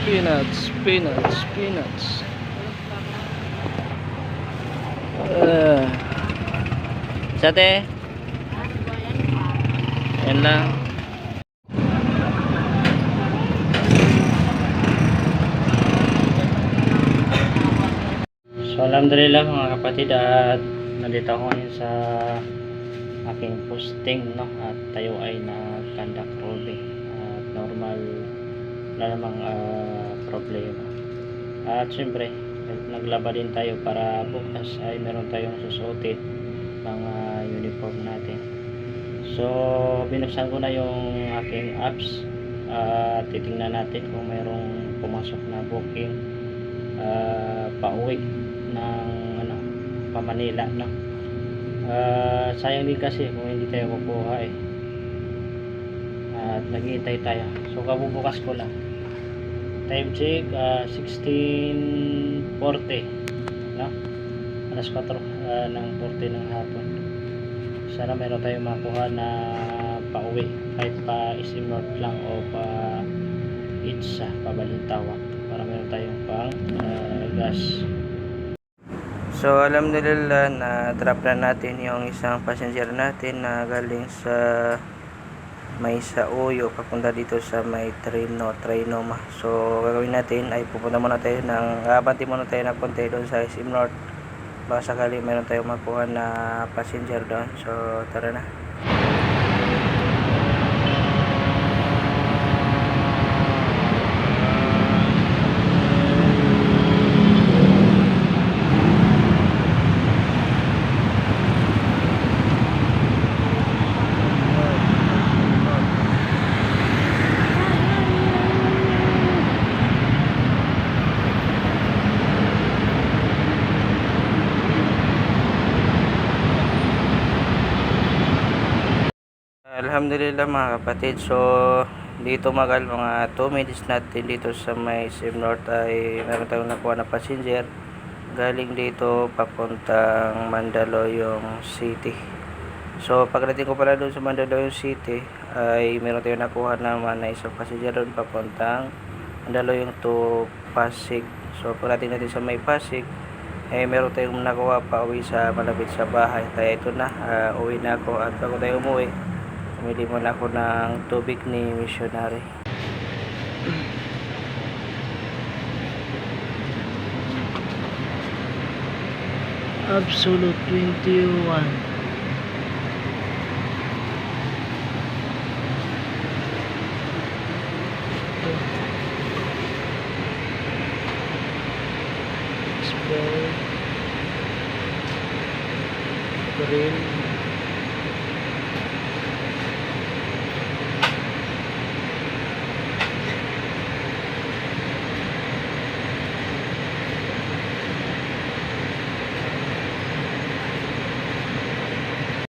Peanuts, peanuts, peanuts. Sate. Yan lang. So alhamdulillah mga kapatid, at nandito ako ngayon sa aking posting, no, at tayo ay nag-conduct rolling at normal, wala namang problema. At syempre naglaba din tayo para bukas ay meron tayong susuotin mga uniform natin. So binuksan ko na yung aking apps at titingnan natin kung mayroong pumasok na booking pauwi ng pa Manila, no. Sayang din kasi kung hindi tayo kukuha at naghihintay tayo. So kabubukas ko lang, time check 16:40, no, alas 4 ng 40 ng hapon. Sana meron tayong makuha na pauwi, kahit pa SM North lang o pa Itza, pa Balintawak, para meron tayong pang gas. So alhamdulillah, na drop na natin yung isang passenger natin na galing sa may Sauyo papunta dito sa may Trinoma. So gagawin natin ay pupunta muna tayo abanti muna tayo na konti doon sa SM North, baka sakali meron tayong makuha na passenger doon. So tara na. Alhamdulillah mga kapatid, so dito magal mga 2 minutes natin dito sa may SM North ay meron tayong nakuha na passenger galing dito papuntang Mandaluyong City. So pagdating ko pala doon sa Mandaluyong City ay meron tayong nakuha naman na isang passenger doon papuntang Mandaluyong to Pasig. So pagdating natin sa may Pasig ay meron tayong nakuha pa uwi sa malapit sa bahay. Kaya ito na, uwi na ako, at bago tayo umuwi bumili muna ako ng tubig ni missionary. Absolute 21. Spell Green